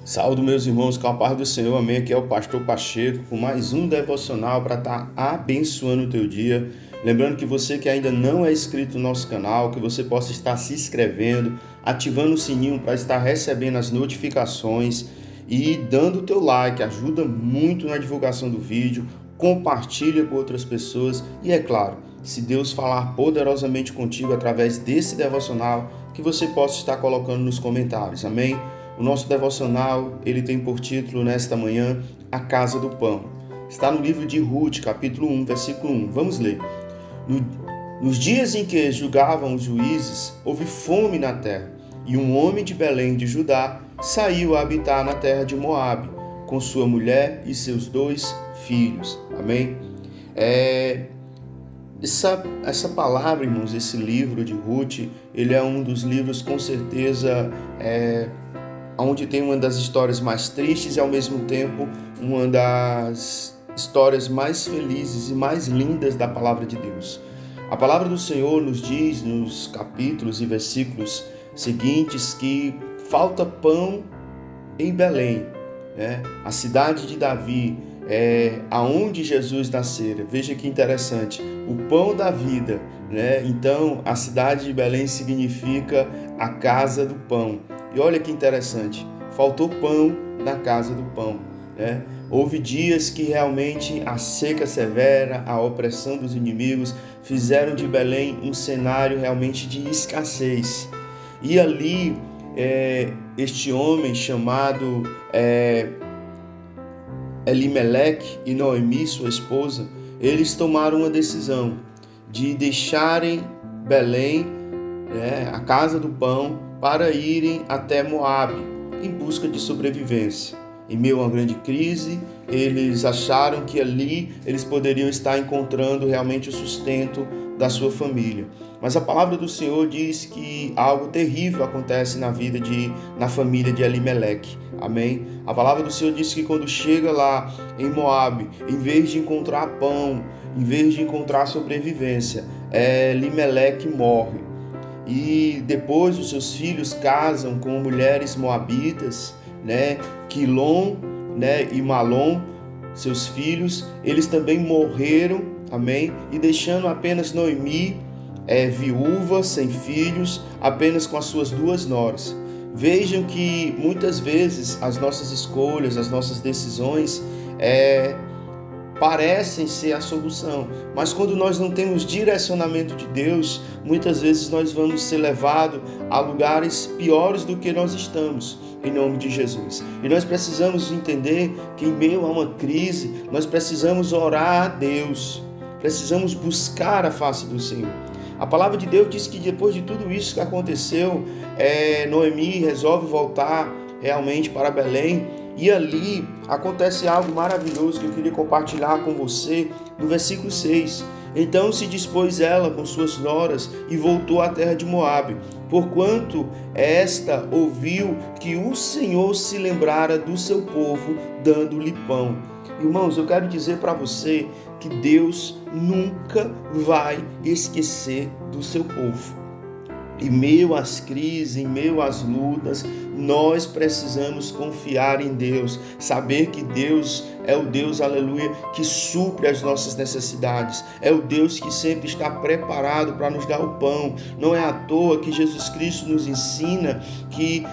Saúde, meus irmãos, com a paz do Senhor, amém. Aqui é o pastor Pacheco com mais um devocional para estar abençoando o teu dia. Lembrando que você que ainda não é inscrito no nosso canal, que você possa estar se inscrevendo, ativando o sininho para estar recebendo as notificações e dando o teu like, ajuda muito na divulgação do vídeo, compartilha com outras pessoas e, é claro, se Deus falar poderosamente contigo através desse devocional, que você possa estar colocando nos comentários, amém? O nosso devocional, ele tem por título nesta manhã, A Casa do Pão. Está no livro de Ruth, capítulo 1, versículo 1. Vamos ler. Nos dias em que julgavam os juízes, houve fome na terra, e um homem de Belém de Judá saiu a habitar na terra de Moabe, com sua mulher e seus 2 filhos. Amém? Essa palavra, irmãos, esse livro de Ruth, ele é um dos livros, com certeza, onde tem uma das histórias mais tristes e, ao mesmo tempo, uma das histórias mais felizes e mais lindas da palavra de Deus. A palavra do Senhor nos diz, nos capítulos e versículos seguintes, que falta pão em Belém, né? A cidade de Davi, aonde Jesus nascera. Veja que interessante, o pão da vida, né? Então, a cidade de Belém significa a casa do pão. E olha que interessante, faltou pão na casa do pão, né? Houve dias que realmente a seca severa, a opressão dos inimigos fizeram de Belém um cenário realmente de escassez. E ali, este homem chamado Elimeleque e Noemi, sua esposa, eles tomaram uma decisão de deixarem Belém, a casa do pão, para irem até Moabe, em busca de sobrevivência. Em meio a uma grande crise, eles acharam que ali eles poderiam estar encontrando realmente o sustento da sua família. Mas a palavra do Senhor diz que algo terrível acontece na família de Elimeleque. Amém? A palavra do Senhor diz que quando chega lá em Moabe, em vez de encontrar pão, em vez de encontrar sobrevivência, Elimeleque morre. E depois os seus filhos casam com mulheres moabitas, né? Quilom, né? E Malom, seus filhos, eles também morreram, amém? E deixando apenas Noemi, viúva, sem filhos, apenas com as suas 2 noras. Vejam que muitas vezes as nossas escolhas, as nossas decisões parecem ser a solução, mas quando nós não temos direcionamento de Deus, muitas vezes nós vamos ser levados a lugares piores do que nós estamos, em nome de Jesus. E nós precisamos entender que em meio a uma crise, nós precisamos orar a Deus, precisamos buscar a face do Senhor. A palavra de Deus diz que depois de tudo isso que aconteceu, Noemi resolve voltar realmente para Belém. E ali acontece algo maravilhoso que eu queria compartilhar com você no versículo 6. Então se dispôs ela com suas noras e voltou à terra de Moabe, porquanto esta ouviu que o Senhor se lembrara do seu povo, dando-lhe pão. Irmãos, eu quero dizer para você que Deus nunca vai esquecer do seu povo. Em meio às crises, em meio às lutas, nós precisamos confiar em Deus, saber que Deus é o Deus, aleluia, que supre as nossas necessidades, é o Deus que sempre está preparado para nos dar o pão. Não é à toa que Jesus Cristo nos ensina que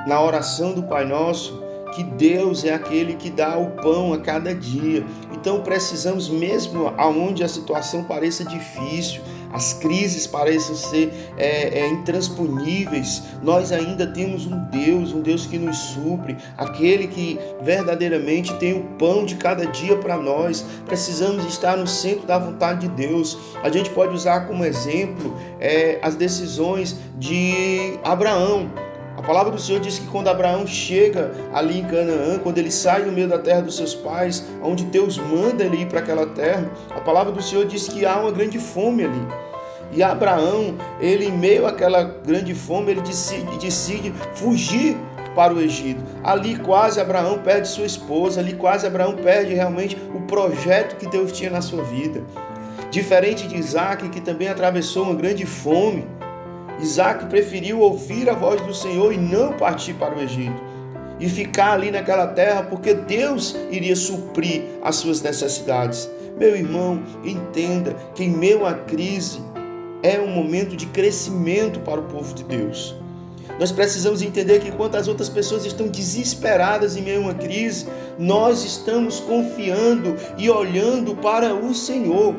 na oração do Pai Nosso, que Deus é aquele que dá o pão a cada dia. Então precisamos, mesmo aonde a situação pareça difícil, as crises pareçam ser intransponíveis, nós ainda temos um Deus que nos supre, aquele que verdadeiramente tem o pão de cada dia para nós. Precisamos estar no centro da vontade de Deus. A gente pode usar como exemplo as decisões de Abraão. A palavra do Senhor diz que quando Abraão chega ali em Canaã, quando ele sai no meio da terra dos seus pais, onde Deus manda ele ir para aquela terra, a palavra do Senhor diz que há uma grande fome ali. E Abraão, ele em meio àquela grande fome, ele decide fugir para o Egito. Ali quase Abraão perde sua esposa, ali quase Abraão perde realmente o projeto que Deus tinha na sua vida. Diferente de Isaac, que também atravessou uma grande fome, Isaac preferiu ouvir a voz do Senhor e não partir para o Egito. e ficar ali naquela terra, porque Deus iria suprir as suas necessidades. Meu irmão, entenda que em meio à crise é um momento de crescimento para o povo de Deus. Nós precisamos entender que enquanto as outras pessoas estão desesperadas em meio a uma crise, nós estamos confiando e olhando para o Senhor.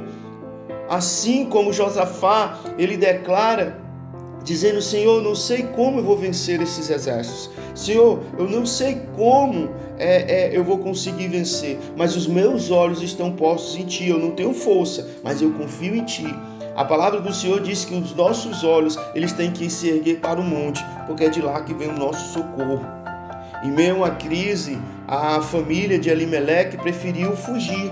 Assim como Josafá, ele declara, dizendo: Senhor, eu não sei como eu vou vencer esses exércitos. Senhor, eu não sei como eu vou conseguir vencer, mas os meus olhos estão postos em Ti. Eu não tenho força, mas eu confio em Ti. A palavra do Senhor diz que os nossos olhos, eles têm que se erguer para o monte, porque é de lá que vem o nosso socorro. Em meio a uma crise, a família de Elimeleque preferiu fugir,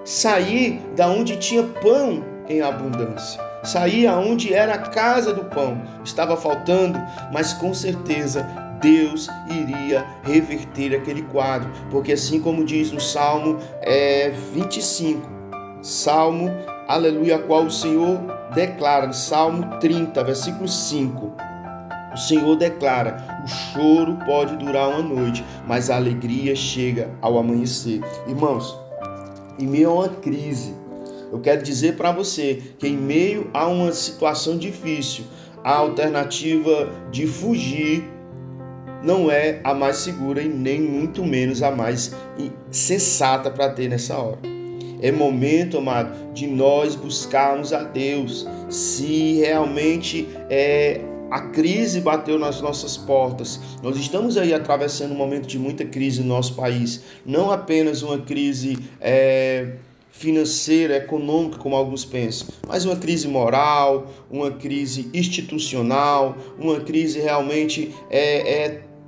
sair da onde tinha pão em abundância, sair aonde era a casa do pão. Estava faltando, mas com certeza Deus iria reverter aquele quadro, porque assim como diz no Salmo 25, Salmo, aleluia, a qual o Senhor declara, no Salmo 30, versículo 5, o Senhor declara: o choro pode durar uma noite, mas a alegria chega ao amanhecer. Irmãos, em meio a uma crise, eu quero dizer para você que em meio a uma situação difícil, a alternativa de fugir não é a mais segura e nem muito menos a mais sensata para ter nessa hora. É momento, amado, de nós buscarmos a Deus. Se realmente a crise bateu nas nossas portas, nós estamos aí atravessando um momento de muita crise no nosso país, não apenas uma crise financeira, econômica, como alguns pensam, mas uma crise moral, uma crise institucional, uma crise realmente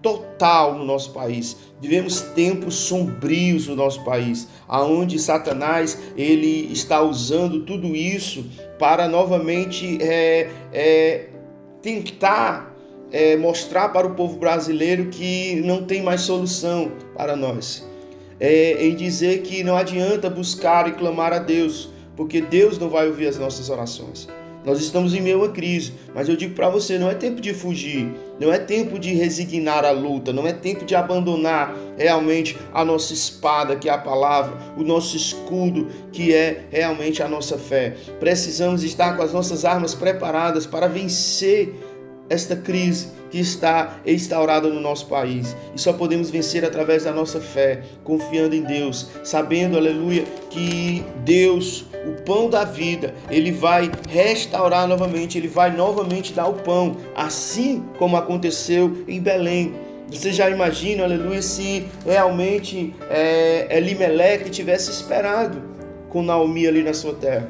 total no nosso país. Vivemos tempos sombrios no nosso país, aonde Satanás ele está usando tudo isso para novamente tentar mostrar para o povo brasileiro que não tem mais solução para nós. Em dizer que não adianta buscar e clamar a Deus, porque Deus não vai ouvir as nossas orações. Nós estamos em meio a uma crise, mas eu digo para você, não é tempo de fugir, não é tempo de resignar a luta, não é tempo de abandonar realmente a nossa espada, que é a palavra, o nosso escudo, que é realmente a nossa fé. Precisamos estar com as nossas armas preparadas para vencer esta crise que está instaurada no nosso país. E só podemos vencer através da nossa fé, confiando em Deus, sabendo, aleluia, que Deus, o pão da vida, Ele vai restaurar novamente, Ele vai novamente dar o pão, assim como aconteceu em Belém. Você já imagina, aleluia, se realmente Elimeleque tivesse esperado com Naomi ali na sua terra.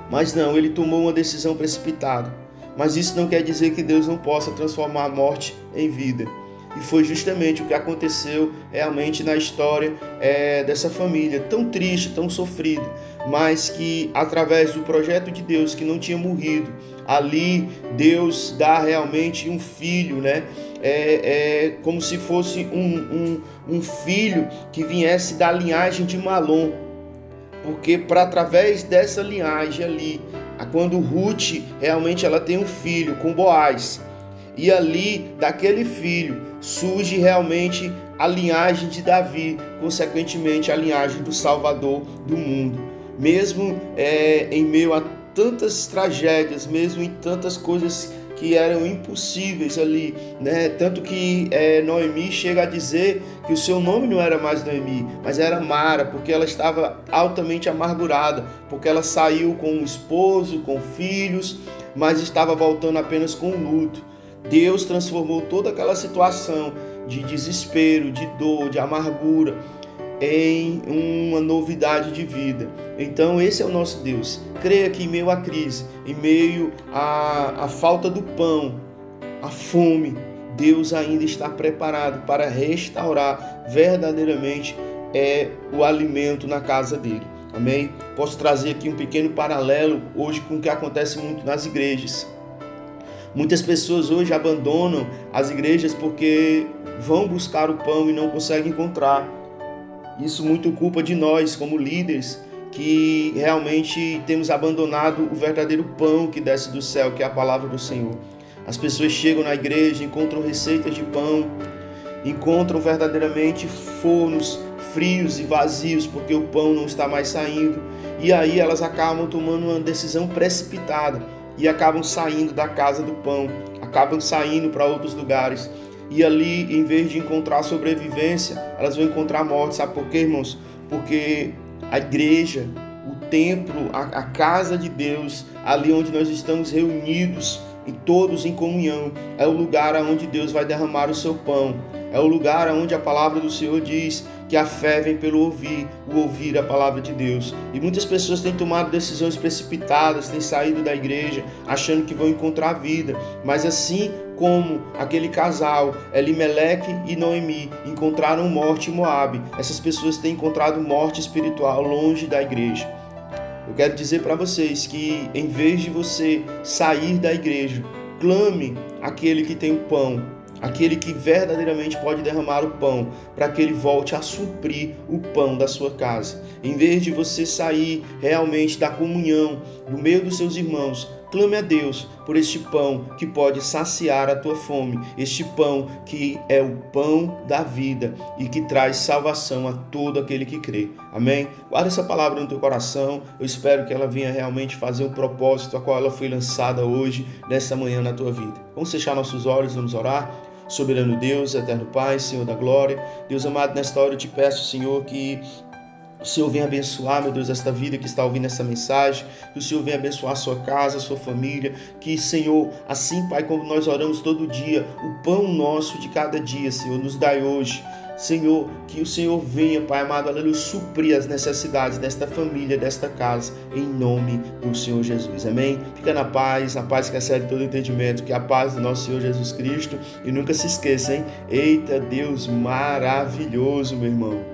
Mas não, ele tomou uma decisão precipitada. Mas isso não quer dizer que Deus não possa transformar a morte em vida. E foi justamente o que aconteceu realmente na história dessa família, tão triste, tão sofrida, mas que através do projeto de Deus, que não tinha morrido, ali Deus dá realmente um filho, né? Como se fosse um filho que viesse da linhagem de Malom, porque através dessa linhagem ali, quando Ruth realmente ela tem um filho com Boaz, e ali daquele filho surge realmente a linhagem de Davi, consequentemente a linhagem do Salvador do mundo. Mesmo em meio a tantas tragédias, mesmo em tantas coisas que eram impossíveis ali, né? Tanto que Noemi chega a dizer que o seu nome não era mais Noemi, mas era Mara, porque ela estava altamente amargurada, porque ela saiu com um esposo, com filhos, mas estava voltando apenas com luto. Deus transformou toda aquela situação de desespero, de dor, de amargura, em uma novidade de vida. Então esse é o nosso Deus. Creia que em meio à crise, em meio à falta do pão, à fome, Deus ainda está preparado para restaurar verdadeiramente o alimento na casa dele. Amém? Posso trazer aqui um pequeno paralelo hoje com o que acontece muito nas igrejas. Muitas pessoas hoje abandonam as igrejas porque vão buscar o pão e não conseguem encontrar. Isso muito culpa de nós como líderes, que realmente temos abandonado o verdadeiro pão que desce do céu, que é a palavra do Senhor. As pessoas chegam na igreja, encontram receitas de pão encontram verdadeiramente fornos frios e vazios, porque o pão não está mais saindo, e aí elas acabam tomando uma decisão precipitada e acabam saindo da casa do pão, acabam saindo para outros lugares, e ali, em vez de encontrar sobrevivência, elas vão encontrar morte. Sabe por quê, irmãos? Porque a igreja, o templo, a casa de Deus, ali onde nós estamos reunidos e todos em comunhão, é o lugar onde Deus vai derramar o seu pão, é o lugar onde a palavra do Senhor diz que a fé vem pelo ouvir, o ouvir a palavra de Deus. E muitas pessoas têm tomado decisões precipitadas, têm saído da igreja achando que vão encontrar vida, mas assim como aquele casal, Elimeleque e Noemi, encontraram morte em Moabe, essas pessoas têm encontrado morte espiritual longe da igreja. Eu quero dizer para vocês que, em vez de você sair da igreja, clame aquele que tem o pão, aquele que verdadeiramente pode derramar o pão, para que ele volte a suprir o pão da sua casa. Em vez de você sair realmente da comunhão, do meio dos seus irmãos, clame a Deus por este pão que pode saciar a tua fome, este pão que é o pão da vida e que traz salvação a todo aquele que crê. Amém? Guarda essa palavra no teu coração. Eu espero que ela venha realmente fazer um propósito a qual ela foi lançada hoje, nessa manhã na tua vida. Vamos fechar nossos olhos, vamos orar. Soberano Deus, eterno Pai, Senhor da glória, Deus amado, nesta hora eu te peço, Senhor, que o Senhor venha abençoar, meu Deus, esta vida que está ouvindo essa mensagem, que o Senhor venha abençoar a sua casa, a sua família, que, Senhor, assim, Pai, como nós oramos todo dia, o pão nosso de cada dia, Senhor, nos dai hoje. Senhor, que o Senhor venha, Pai amado, aleluia, suprir as necessidades desta família, desta casa, em nome do Senhor Jesus, amém? Fica na paz que excede todo entendimento, que a paz do nosso Senhor Jesus Cristo, e nunca se esqueça, hein? Eita, Deus maravilhoso, meu irmão!